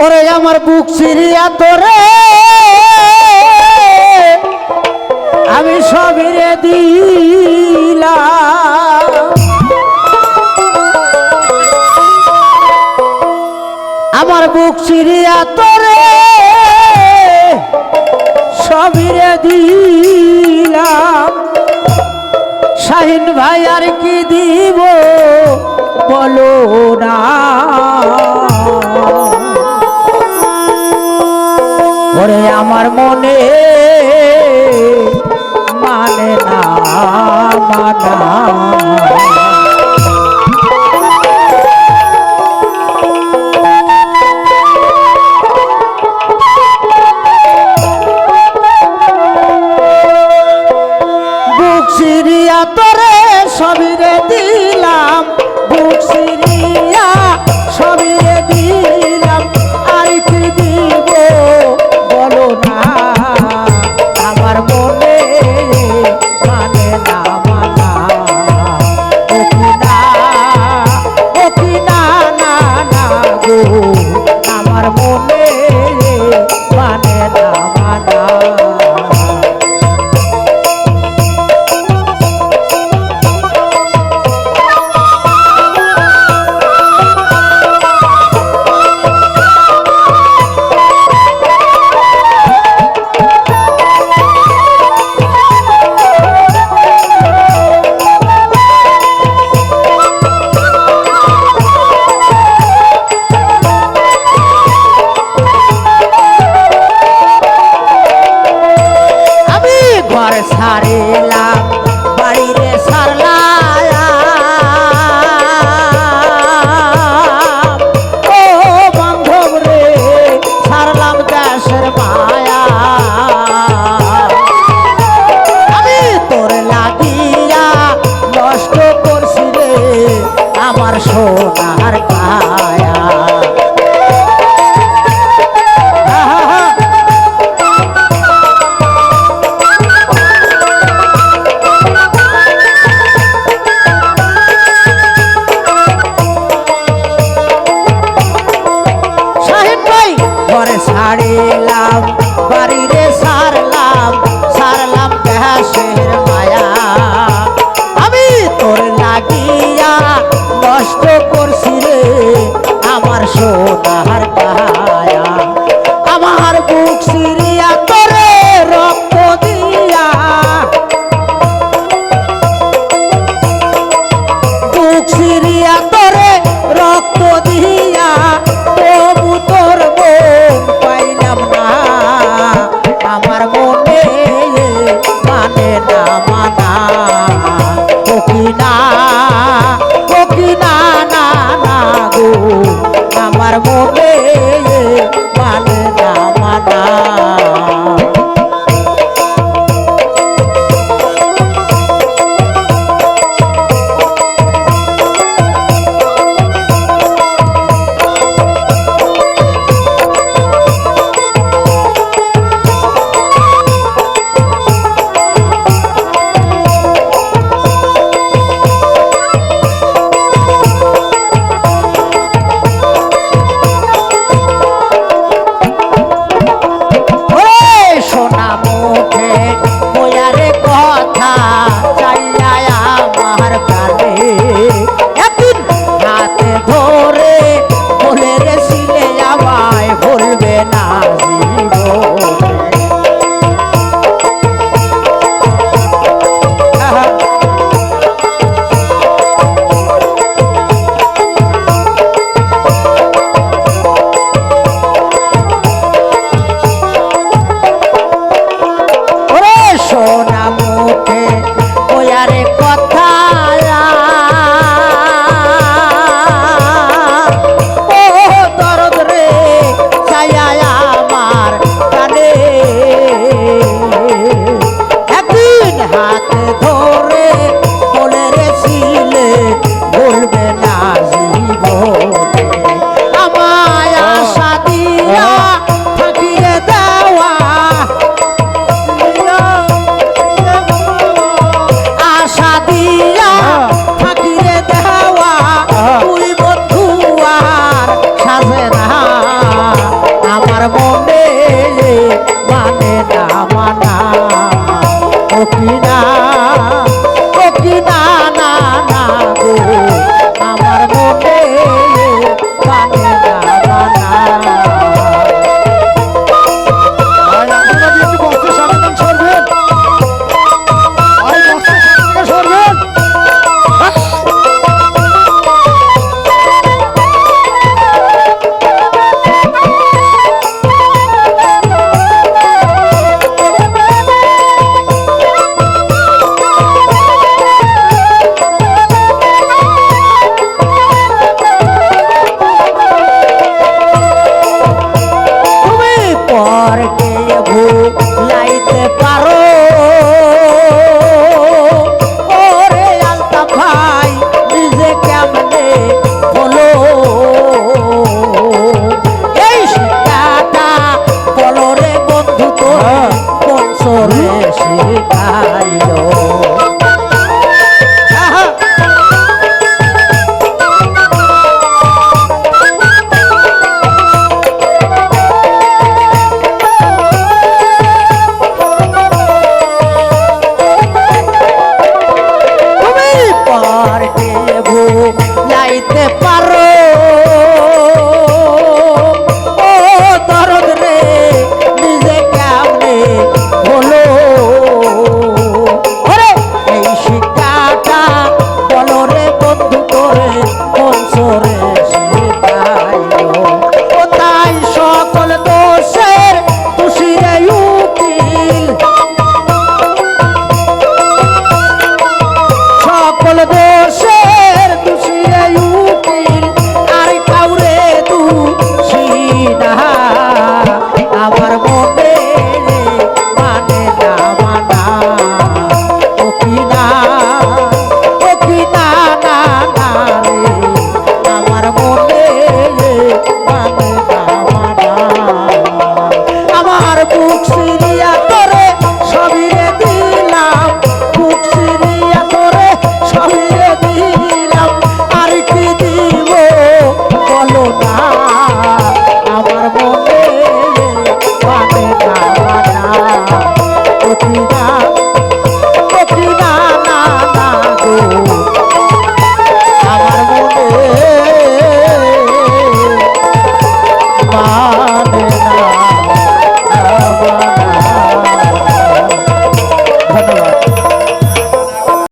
ওরে আমার বুক চিরিয়া তোরে আমি সবিরে দিলাম, আমার বুক চিরিয়া তোরে সবিরে দিলাম। শাহিন ভাই আর কি দিব বলো না, ওরে আমার মনে মানে না মানা। বুক চিরিয়া তোরে সবিরে দিলাম, বুক চিরিয়া সবিরে দিলাম, আর কি দিব বলো না, আমার মনে মানে না মানা। ও কি না না না গো, আমার মনে মানে না মানা। সারিলাম বাড়িরে সারলাম, ও বান্ধব রে সারলাম দেশের মায়া। আমি তোর লাগিয়া নষ্ট করছি রে আমার সোনার কায়া। ছাড়িলাম বাড়িরে সারলাম, সারলাম দেশের মায়া। আমি তোর লাগিয়া নষ্ট করছি রে আমার সোনার কায়া। আমার বুক চিরিয়া তোরে রক্ত দিয়া, বুক চিরিয়া তোরে রক্ত দিয়া, তবু তোর পাইলাম না, আমার মনে মানে না মানা। ও কি না না না গো, আমার মনে